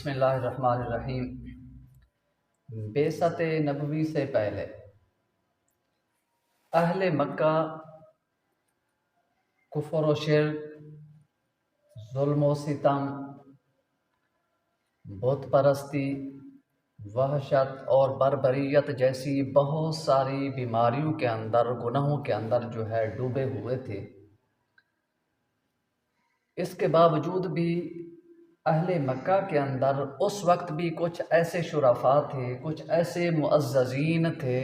بسم اللہ الرحمن الرحیم۔ بعثت نبوی سے پہلے اہل مکہ کفر و شرک، ظلم و ستم، بت پرستی، وحشت اور بربریت جیسی بہت ساری بیماریوں کے اندر، گناہوں کے اندر ڈوبے ہوئے تھے۔ اس کے باوجود بھی اہل مکہ کے اندر اس وقت بھی کچھ ایسے شرفاء تھے، کچھ ایسے معززین تھے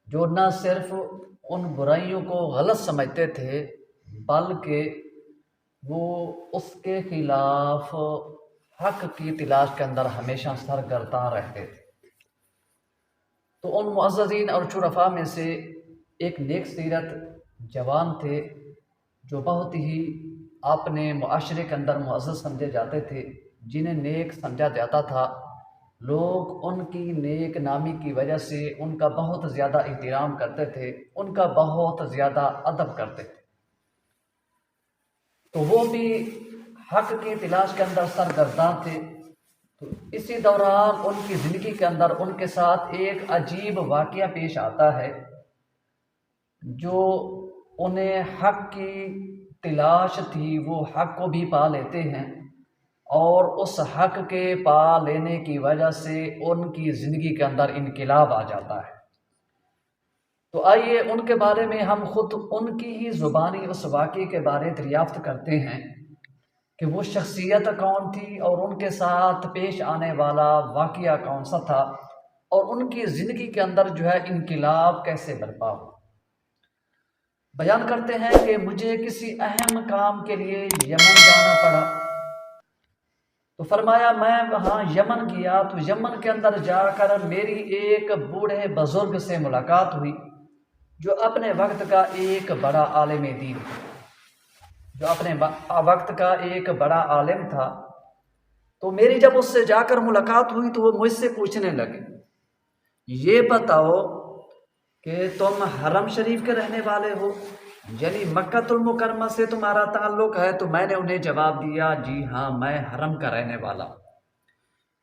جو نہ صرف ان برائیوں کو غلط سمجھتے تھے بلکہ وہ اس کے خلاف حق کی تلاش کے اندر ہمیشہ سرگرداں رہتے تھے۔ تو ان معززین اور شرفاء میں سے ایک نیک سیرت جوان تھے جو بہت ہی اپنے معاشرے کے اندر معزز سمجھے جاتے تھے، جنہیں نیک سمجھا جاتا تھا۔ لوگ ان کی نیک نامی کی وجہ سے ان کا بہت زیادہ احترام کرتے تھے، ان کا بہت زیادہ ادب کرتے تھے۔ تو وہ بھی حق کی تلاش کے اندر سرگرداں تھے۔ تو اسی دوران ان کی زندگی کے اندر ان کے ساتھ ایک عجیب واقعہ پیش آتا ہے جو انہیں حق کی تلاش تھی، وہ حق کو بھی پا لیتے ہیں اور اس حق کے پا لینے کی وجہ سے ان کی زندگی کے اندر انقلاب آ جاتا ہے۔ تو آئیے ان کے بارے میں ہم خود ان کی ہی زبانی اس واقعے کے بارے دریافت کرتے ہیں کہ وہ شخصیت کون تھی اور ان کے ساتھ پیش آنے والا واقعہ کون سا تھا اور ان کی زندگی کے اندر انقلاب کیسے برپا ہو۔ بیان کرتے ہیں کہ مجھے کسی اہم کام کے لیے یمن جانا پڑا، تو فرمایا میں وہاں یمن گیا تو یمن کے اندر جا کر میری ایک بوڑھے بزرگ سے ملاقات ہوئی جو اپنے وقت کا ایک بڑا عالم دین تھا۔ تو میری جب اس سے جا کر ملاقات ہوئی تو وہ مجھ سے پوچھنے لگے، یہ بتاؤ کہ تم حرم شریف کے رہنے والے ہو، یعنی مکہ المکرمہ سے تمہارا تعلق ہے؟ تو میں نے انہیں جواب دیا، جی ہاں میں حرم کا رہنے والا ہوں۔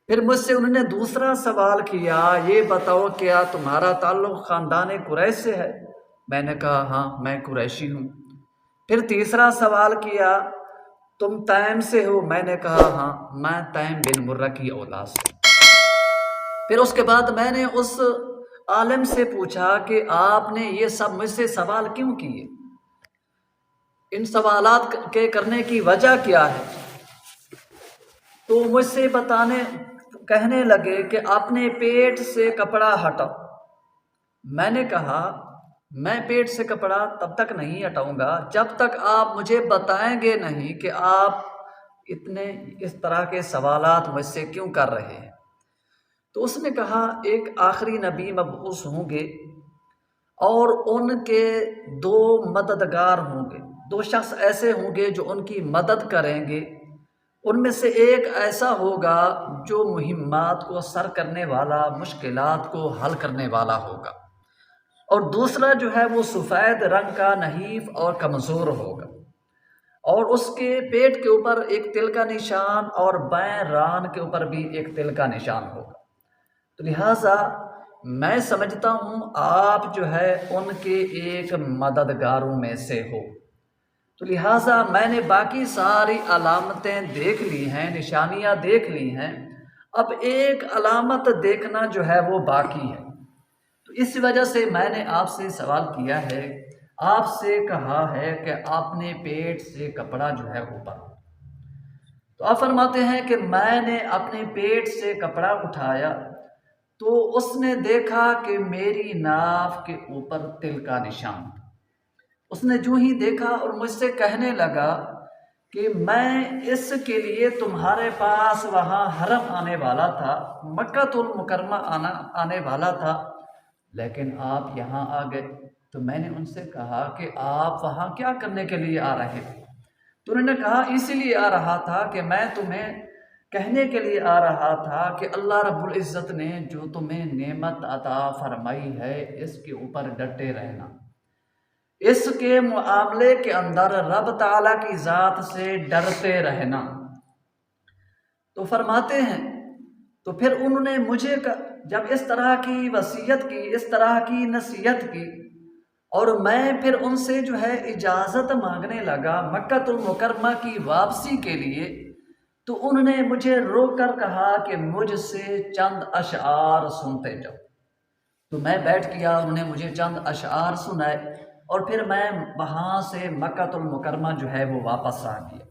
پھر مجھ سے انہوں نے دوسرا سوال کیا، یہ بتاؤ کیا تمہارا تعلق خاندان قریش سے ہے؟ میں نے کہا ہاں میں قریشی ہوں۔ پھر تیسرا سوال کیا، تم تیم سے ہو؟ میں نے کہا ہاں میں تیم بن مرہ کی اولاد سے۔ پھر اس کے بعد میں نے اس عالم سے پوچھا کہ آپ نے یہ سب مجھ سے سوال کیوں کیے، ان سوالات کے کرنے کی وجہ کیا ہے؟ تو مجھ سے کہنے لگے کہ اپنے پیٹ سے کپڑا ہٹاؤ۔ میں نے کہا میں پیٹ سے کپڑا تب تک نہیں ہٹاؤں گا جب تک آپ مجھے بتائیں گے نہیں کہ آپ اس طرح کے سوالات مجھ سے کیوں کر رہے ہیں۔ تو اس نے کہا ایک آخری نبی مبعوث ہوں گے اور ان کے دو مددگار ہوں گے، دو شخص ایسے ہوں گے جو ان کی مدد کریں گے۔ ان میں سے ایک ایسا ہوگا جو مہمات کو سر کرنے والا، مشکلات کو حل کرنے والا ہوگا، اور دوسرا وہ سفید رنگ کا نحیف اور کمزور ہوگا، اور اس کے پیٹ کے اوپر ایک تل کا نشان اور بائیں ران کے اوپر بھی ایک تل کا نشان ہوگا۔ تو لہٰذا میں سمجھتا ہوں آپ ان کے ایک مددگاروں میں سے ہو۔ تو لہٰذا میں نے باقی ساری علامتیں دیکھ لی ہیں، نشانیاں دیکھ لی ہیں، اب ایک علامت دیکھنا وہ باقی ہے۔ تو اس وجہ سے میں نے آپ سے سوال کیا ہے، آپ سے کہا ہے کہ آپ نے پیٹ سے کپڑا اوپر۔ تو آپ فرماتے ہیں کہ میں نے اپنے پیٹ سے کپڑا اٹھایا تو اس نے دیکھا کہ میری ناف کے اوپر تل کا نشان تھا۔ اس نے جو ہی دیکھا اور مجھ سے کہنے لگا کہ میں اس کے لیے تمہارے پاس وہاں حرم آنے والا تھا، مکہ المکرمہ آنے والا تھا، لیکن آپ یہاں آ گئے۔ تو میں نے ان سے کہا کہ آپ وہاں کیا کرنے کے لیے آ رہے تھے؟ تو انہوں نے کہا اسی لیے آ رہا تھا کہ میں تمہیں کہنے کے لیے آ رہا تھا کہ اللہ رب العزت نے جو تمہیں نعمت عطا فرمائی ہے اس کے اوپر ڈٹے رہنا، اس کے معاملے کے اندر رب تعالیٰ کی ذات سے ڈرتے رہنا۔ تو فرماتے ہیں تو پھر انہوں نے مجھے جب اس طرح کی وصیت کی، اس طرح کی نصیحت کی، اور میں پھر ان سے جو ہے اجازت مانگنے لگا مکہ المکرمہ کی واپسی کے لیے، تو انہوں نے مجھے روک کر کہا کہ مجھ سے چند اشعار سنتے جاؤ۔ تو میں بیٹھ گیا، انہوں نے مجھے چند اشعار سنائے، اور پھر میں وہاں سے مکہ المکرمہ جو ہے وہ واپس آ گیا۔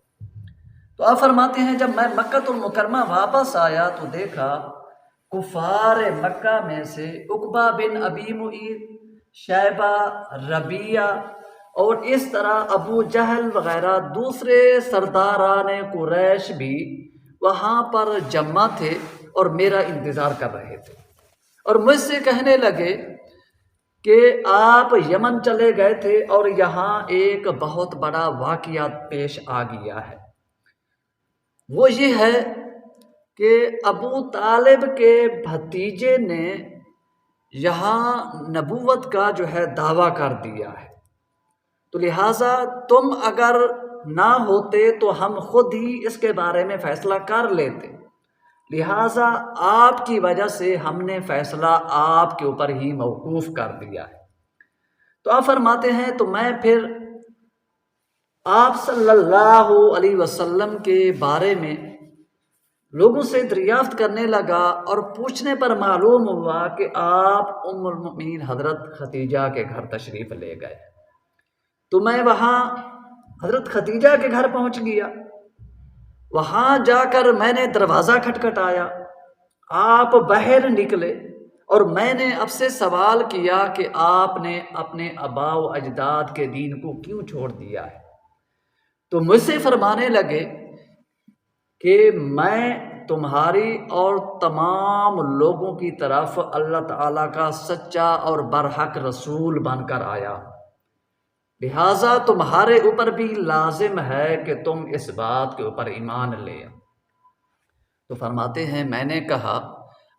تو آپ فرماتے ہیں جب میں مکہ المکرمہ واپس آیا تو دیکھا کفار مکہ میں سے عقبہ بن ابی معیط، شیبہ، ربیعہ اور اس طرح ابو جہل وغیرہ دوسرے سرداران قریش بھی وہاں پر جمع تھے اور میرا انتظار کر رہے تھے، اور مجھ سے کہنے لگے کہ آپ یمن چلے گئے تھے اور یہاں ایک بہت بڑا واقعہ پیش آ گیا ہے۔ وہ یہ ہے کہ ابو طالب کے بھتیجے نے یہاں نبوت کا جو ہے دعویٰ کر دیا ہے، تو لہٰذا تم اگر نہ ہوتے تو ہم خود ہی اس کے بارے میں فیصلہ کر لیتے، لہٰذا آپ کی وجہ سے ہم نے فیصلہ آپ کے اوپر ہی موقوف کر دیا ہے۔ تو آپ فرماتے ہیں تو میں پھر آپ صلی اللہ علیہ وسلم کے بارے میں لوگوں سے دریافت کرنے لگا، اور پوچھنے پر معلوم ہوا کہ آپ ام المؤمنین حضرت خدیجہ کے گھر تشریف لے گئے۔ تو میں وہاں حضرت خدیجہ کے گھر پہنچ گیا۔ وہاں جا کر میں نے دروازہ کھٹکھٹایا، آپ باہر نکلے، اور میں نے اب سے سوال کیا کہ آپ نے اپنے آباء و اجداد کے دین کو کیوں چھوڑ دیا ہے؟ تو مجھ سے فرمانے لگے کہ میں تمہاری اور تمام لوگوں کی طرف اللہ تعالیٰ کا سچا اور برحق رسول بن کر آیا، لہٰذا تمہارے اوپر بھی لازم ہے کہ تم اس بات کے اوپر ایمان لے۔ تو فرماتے ہیں میں نے کہا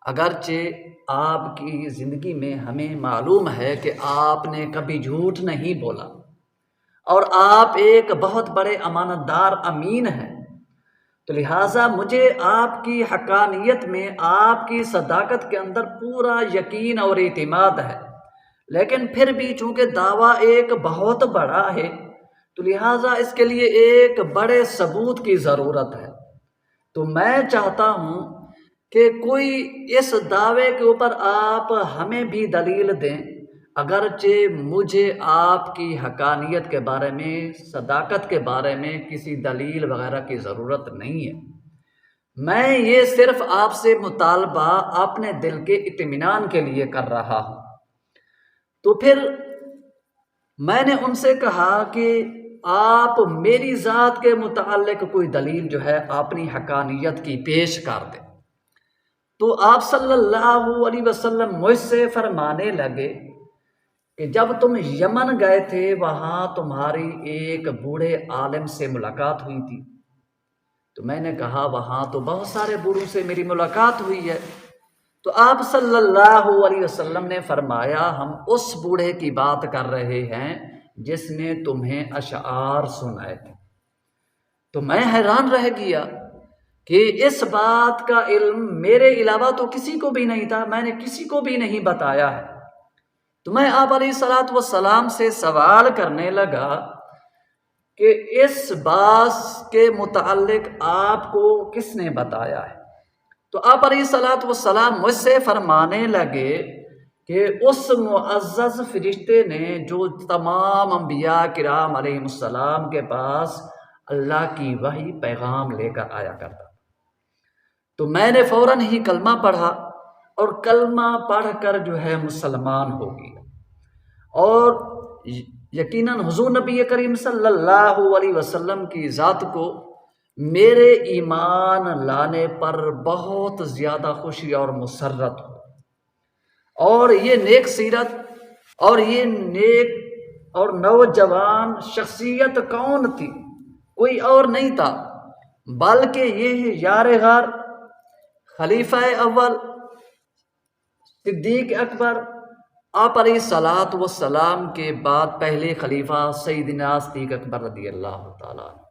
اگرچہ آپ کی زندگی میں ہمیں معلوم ہے کہ آپ نے کبھی جھوٹ نہیں بولا، اور آپ ایک بہت بڑے امانت دار امین ہیں، تو لہٰذا مجھے آپ کی حقانیت میں، آپ کی صداقت کے اندر پورا یقین اور اعتماد ہے، لیکن پھر بھی چونکہ دعویٰ ایک بہت بڑا ہے تو لہٰذا اس کے لیے ایک بڑے ثبوت کی ضرورت ہے۔ تو میں چاہتا ہوں کہ کوئی اس دعوے کے اوپر آپ ہمیں بھی دلیل دیں، اگرچہ مجھے آپ کی حقانیت کے بارے میں، صداقت کے بارے میں کسی دلیل وغیرہ کی ضرورت نہیں ہے، میں یہ صرف آپ سے مطالبہ اپنے دل کے اطمینان کے لیے کر رہا ہوں۔ تو پھر میں نے ان سے کہا کہ آپ میری ذات کے متعلق کوئی دلیل جو ہے اپنی حقانیت کی پیش کر دیں۔ تو آپ صلی اللہ علیہ وسلم مجھ سے فرمانے لگے کہ جب تم یمن گئے تھے وہاں تمہاری ایک بوڑھے عالم سے ملاقات ہوئی تھی۔ تو میں نے کہا وہاں تو بہت سارے بوڑھوں سے میری ملاقات ہوئی ہے۔ تو آپ صلی اللہ علیہ وسلم نے فرمایا ہم اس بوڑھے کی بات کر رہے ہیں جس نے تمہیں اشعار سنائے تھے۔ تو میں حیران رہ گیا کہ اس بات کا علم میرے علاوہ تو کسی کو بھی نہیں تھا، میں نے کسی کو بھی نہیں بتایا ہے۔ تو میں آپ علیہ الصلوۃ والسلام سے سوال کرنے لگا کہ اس بات کے متعلق آپ کو کس نے بتایا ہے؟ تو آپ علیہ الصلوۃ والسلام مجھ سے فرمانے لگے کہ اس معزز فرشتے نے جو تمام انبیاء کرام علیہ السلام کے پاس اللہ کی وحی پیغام لے کر آیا کرتا۔ تو میں نے فوراً ہی کلمہ پڑھا، اور کلمہ پڑھ کر جو ہے مسلمان ہو گیا، اور یقیناً حضور نبی کریم صلی اللہ علیہ وسلم کی ذات کو میرے ایمان لانے پر بہت زیادہ خوشی اور مسرت ہو۔ اور یہ نیک سیرت اور یہ نیک اور نوجوان شخصیت کون تھی؟ کوئی اور نہیں تھا بلکہ یہ یار غار، خلیفہ اول، صدیق اکبر، آپ علیہ الصلوۃ والسلام کے بعد پہلے خلیفہ سیدنا صدیق اکبر رضی اللہ تعالیٰ عنہ۔